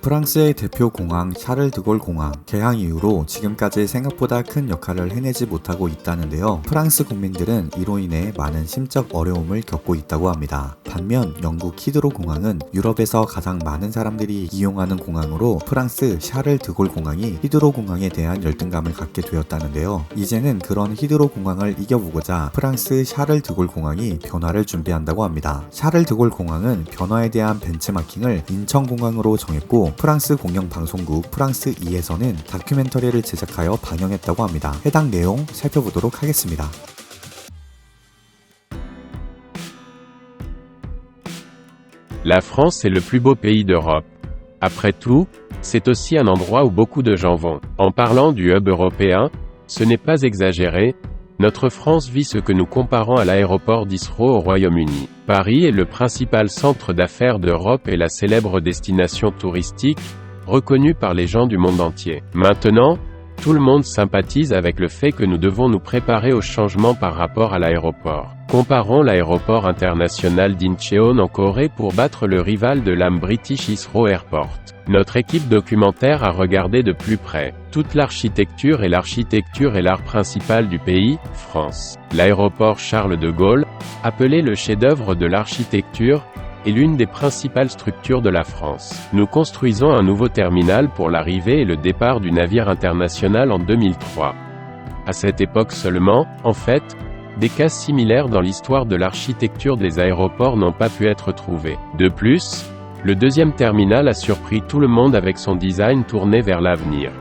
프랑스의 대표 공항 샤를 드골 공항 개항 이후로 지금까지 생각보다 큰 역할을 해내지 못하고 있다는데요. 프랑스 국민들은 이로 인해 많은 심적 어려움을 겪고 있다고 합니다. 반면 영국 히드로 공항은 유럽에서 가장 많은 사람들이 이용하는 공항으로 프랑스 샤를 드골 공항이 히드로 공항에 대한 열등감을 갖게 되었다는데요. 이제는 그런 히드로 공항을 이겨보고자 프랑스 샤를 드골 공항이 변화를 준비한다고 합니다. 샤를 드골 공항은 변화에 대한 벤치마킹을 인천공항으로 정했고 프랑스 공영방송국 프랑스 2에서는 다큐멘터리를 제작하여 방영했다고 합니다. 해당 내용 살펴보도록 하겠습니다. La France est le plus beau pays d'Europe. Après tout, c'est aussi un endroit où beaucoup de gens vont. En parlant du hub européen, ce n'est pas exagéré, notre France vit ce que nous comparons à l'aéroport d'Heathrow au Royaume-Uni. Paris est le principal centre d'affaires d'Europe et la célèbre destination touristique, reconnue par les gens du monde entier. Maintenant, tout le monde sympathise avec le fait que nous devons nous préparer au changement par rapport à l'aéroport. Comparons l'aéroport international d'Incheon en Corée pour battre le rival de l'âme British Heathrow Airport. Notre équipe documentaire a regardé de plus près toute l'architecture et l'art principal du pays, France. L'aéroport Charles de Gaulle, appelé le chef-d'œuvre de l'architecture, est l'une des principales structures de la France. Nous construisons un nouveau terminal pour l'arrivée et le départ du navire international en 2003. À cette époque seulement, en fait, des cas similaires dans l'histoire de l'architecture des aéroports n'ont pas pu être trouvés. De plus, le deuxième terminal a surpris tout le monde avec son design tourné vers l'avenir.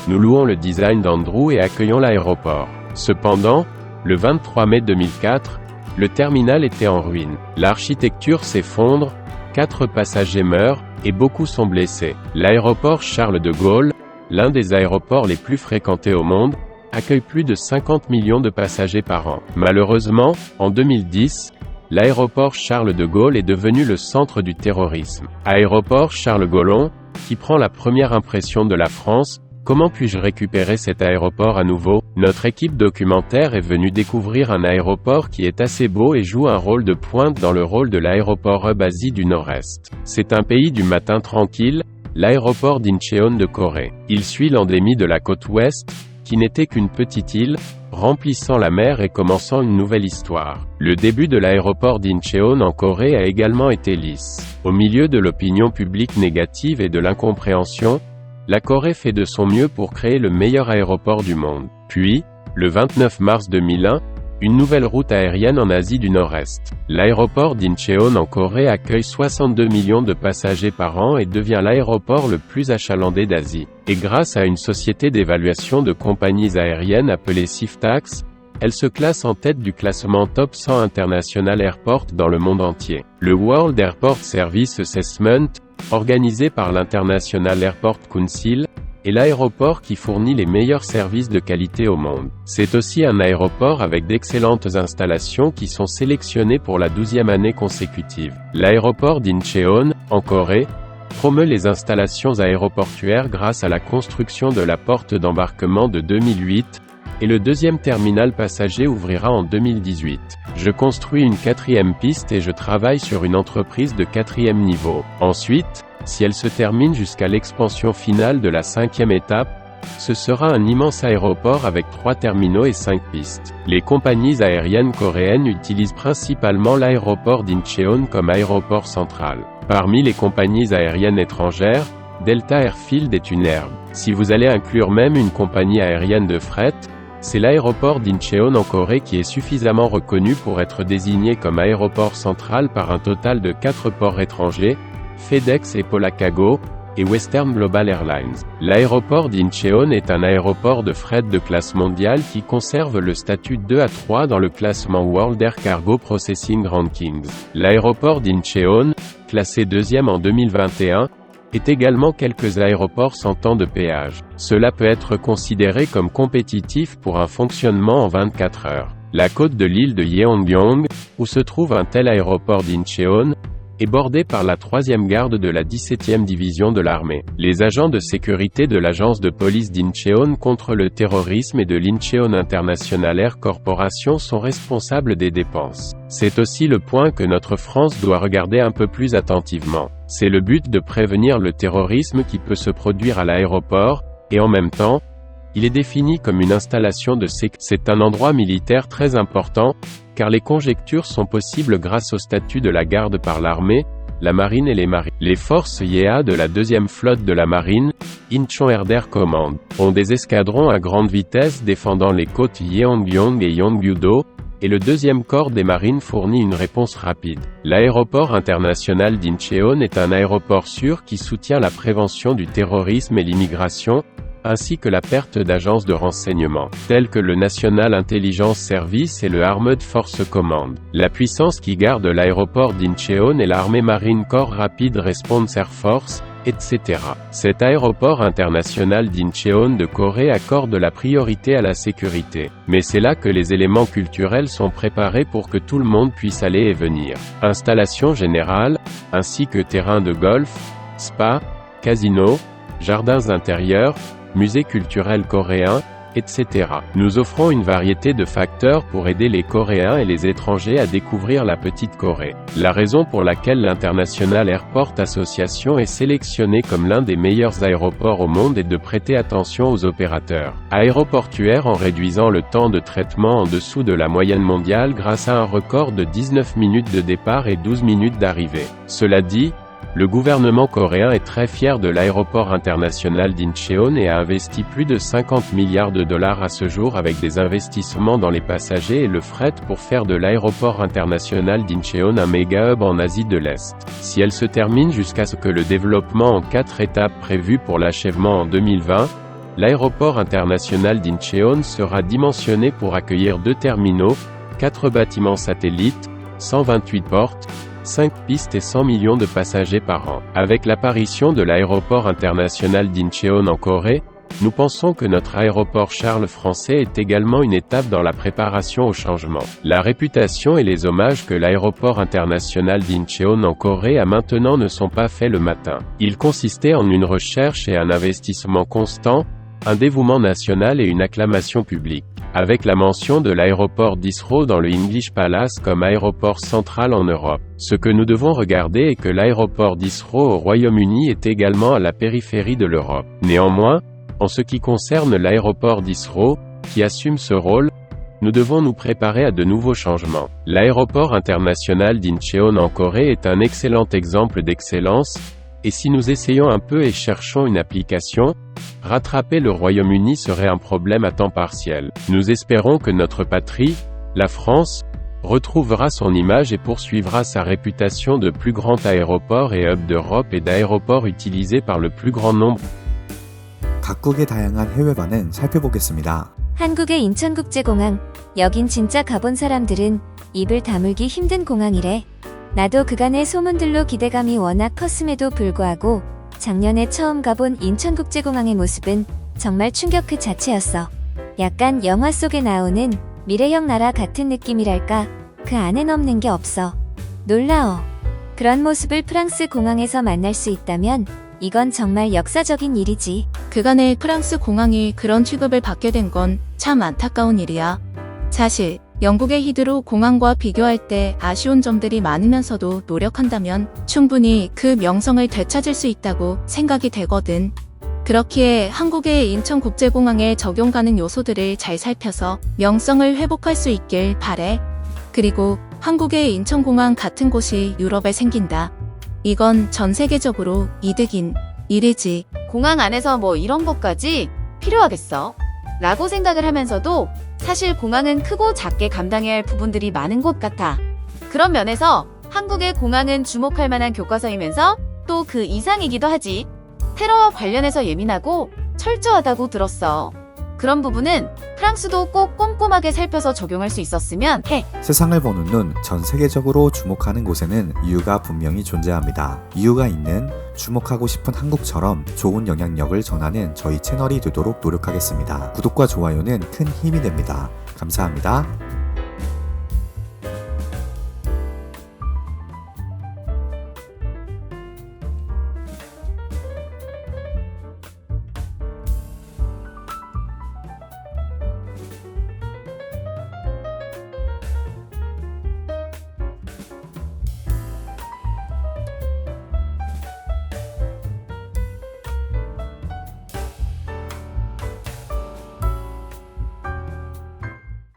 Nous louons le design d'Andrew et accueillons l'aéroport. Cependant, le 23 mai 2004, le terminal était en ruine. L'architecture s'effondre, 4 passagers meurent, et beaucoup sont blessés. L'aéroport Charles de Gaulle, l'un des aéroports les plus fréquentés au monde, accueille plus de 50 millions de passagers par an. Malheureusement, en 2010, l'aéroport Charles de Gaulle est devenu le centre du terrorisme. Aéroport Charles Gollon, qui prend la première impression de la France, comment puis-je récupérer cet aéroport à nouveau? Notre équipe documentaire est venue découvrir un aéroport qui est assez beau et joue un rôle de pointe dans le rôle de l'aéroport Hub Asie du Nord-Est. C'est un pays du matin tranquille, l'aéroport d'Incheon de Corée. Il suit l'endémie de la côte ouest, qui n'était qu'une petite île, remplissant la mer et commençant une nouvelle histoire. Le début de l'aéroport d'Incheon en Corée a également été lisse. Au milieu de l'opinion publique négative et de l'incompréhension, la Corée fait de son mieux pour créer le meilleur aéroport du monde. Puis, le 29 mars 2001, une nouvelle route aérienne en Asie du Nord-Est. L'aéroport d'Incheon en Corée accueille 62 millions de passagers par an et devient l'aéroport le plus achalandé d'Asie. Et grâce à une société d'évaluation de compagnies aériennes appelée Siftax, elle se classe en tête du classement Top 100 International Airport dans le monde entier. Le World Airport Service Assessment, organisé par l'International Airport Council, est l'aéroport qui fournit les meilleurs services de qualité au monde. C'est aussi un aéroport avec d'excellentes installations qui sont sélectionnées pour la 12e année consécutive. L'aéroport d'Incheon, en Corée, promeut les installations aéroportuaires grâce à la construction de la porte d'embarquement de 2008, et le deuxième terminal passager ouvrira en 2018. Je construis une 4e piste et je travaille sur une entreprise de 4e niveau. Ensuite, si elle se termine jusqu'à l'expansion finale de la 5e étape, ce sera un immense aéroport avec 3 terminaux et 5 pistes. Les compagnies aériennes coréennes utilisent principalement l'aéroport d'Incheon comme aéroport central. Parmi les compagnies aériennes étrangères, Delta Airfield est une herbe. Si vous allez inclure même une compagnie aérienne de fret, c'est l'aéroport d'Incheon en Corée qui est suffisamment reconnu pour être désigné comme aéroport central par un total de 4 ports étrangers, FedEx et Polakago, et Western Global Airlines. L'aéroport d'Incheon est un aéroport de fret de classe mondiale qui conserve le statut 2 à 3 dans le classement World Air Cargo Processing Rankings. L'aéroport d'Incheon, classé 2e en 2021, est également quelques aéroports sans temps de péage. Cela peut être considéré comme compétitif pour un fonctionnement en 24 heures. La côte de l'île de Yeongyong, où se trouve un tel aéroport d'Incheon, est bordé par la 3e garde de la 17e division de l'armée. Les agents de sécurité de l'agence de police d'Incheon contre le terrorisme et de l'Incheon International Air Corporation sont responsables des dépenses. C'est aussi le point que notre France doit regarder un peu plus attentivement. C'est le but de prévenir le terrorisme qui peut se produire à l'aéroport, et en même temps, il est défini comme une installation de sécurité. C'est un endroit militaire très important, car les conjectures sont possibles grâce au statut de la garde par l'armée, la marine et les marines. Les forces YEA de la 2e flotte de la marine, Incheon Air Command, ont des escadrons à grande vitesse défendant les côtes Yeongyong et Yeongju-do, et le 2e corps des marines fournit une réponse rapide. L'aéroport international d'Incheon est un aéroport sûr qui soutient la prévention du terrorisme et l'immigration, ainsi que la perte d'agences de renseignement, telles que le National Intelligence Service et le Armed Force Command. La puissance qui garde l'aéroport d'Incheon est l'Armée Marine Corps Rapid Response Air Force, etc. Cet aéroport international d'Incheon de Corée accorde la priorité à la sécurité. Mais c'est là que les éléments culturels sont préparés pour que tout le monde puisse aller et venir. Installation générale, ainsi que terrain de golf, spa, casino, jardins intérieurs, musée culturel coréen, etc. Nous offrons une variété de facteurs pour aider les Coréens et les étrangers à découvrir la petite Corée. La raison pour laquelle l'International Airport Association est sélectionné comme l'un des meilleurs aéroports au monde est de prêter attention aux opérateurs aéroportuaires en réduisant le temps de traitement en dessous de la moyenne mondiale grâce à un record de 19 minutes de départ et 12 minutes d'arrivée. Cela dit, le gouvernement coréen est très fier de l'aéroport international d'Incheon et a investi plus de 50 milliards de dollars à ce jour avec des investissements dans les passagers et le fret pour faire de l'aéroport international d'Incheon un méga-hub en Asie de l'Est. Si elle se termine jusqu'à ce que le développement en 4 étapes prévues pour l'achèvement en 2020, l'aéroport international d'Incheon sera dimensionné pour accueillir 2 terminaux, 4 bâtiments satellites, 128 portes, 5 pistes et 100 millions de passagers par an. Avec l'apparition de l'aéroport international d'Incheon en Corée, nous pensons que notre aéroport Charles français est également une étape dans la préparation au changement. La réputation et les hommages que l'aéroport international d'Incheon en Corée a maintenant ne sont pas faits le matin. Ils consistaient en une recherche et un investissement constant, un dévouement national et une acclamation publique. Avec la mention de l'aéroport d'Heathrow dans le English Palace comme aéroport central en Europe. Ce que nous devons regarder est que l'aéroport d'Heathrow au Royaume-Uni est également à la périphérie de l'Europe. Néanmoins, en ce qui concerne l'aéroport d'Heathrow, qui assume ce rôle, nous devons nous préparer à de nouveaux changements. L'aéroport international d'Incheon en Corée est un excellent exemple d'excellence, et si nous essayons un peu et cherchons une application, rattraper le Royaume-Uni serait un problème à temps partiel. Nous espérons que notre patrie, la France, retrouvera son image et poursuivra sa réputation de plus grand aéroport et hub d'Europe et d'aéroport utilisé par le plus grand nombre. 각국의 다양한 해외반은 살펴보겠습니다. 한국의 인천국제공항, 여긴 진짜 가본 사람들은 입을 다물기 힘든 공항이래. 나도 그간의 소문들로 기대감이 워낙 컸음에도 불구하고 작년에 처음 가본 인천국제공항의 모습은 정말 충격 그 자체였어. 약간 영화 속에 나오는 미래형 나라 같은 느낌이랄까, 그 안엔 없는 게 없어. 놀라워. 그런 모습을 프랑스 공항에서 만날 수 있다면 이건 정말 역사적인 일이지. 그간의 프랑스 공항이 그런 취급을 받게 된 건 참 안타까운 일이야. 사실 영국의 히드로 공항과 비교할 때 아쉬운 점들이 많으면서도 노력한다면 충분히 그 명성을 되찾을 수 있다고 생각이 되거든. 그렇기에 한국의 인천국제공항에 적용 가능 요소들을 잘 살펴서 명성을 회복할 수 있길 바래. 그리고 한국의 인천공항 같은 곳이 유럽에 생긴다. 이건 전 세계적으로 이득인 일이지. 공항 안에서 뭐 이런 것까지 필요하겠어? 라고 생각을 하면서도 사실 공항은 크고 작게 감당해야 할 부분들이 많은 곳 같아. 그런 면에서 한국의 공항은 주목할 만한 교과서이면서 또 그 이상이기도 하지. 테러와 관련해서 예민하고 철저하다고 들었어. 그런 부분은 프랑스도 꼭 꼼꼼하게 살펴서 적용할 수 있었으면 해. 세상을 보는 눈, 전 세계적으로 주목하는 곳에는 이유가 분명히 존재합니다. 이유가 있는, 주목하고 싶은 한국처럼 좋은 영향력을 전하는 저희 채널이 되도록 노력하겠습니다. 구독과 좋아요는 큰 힘이 됩니다. 감사합니다.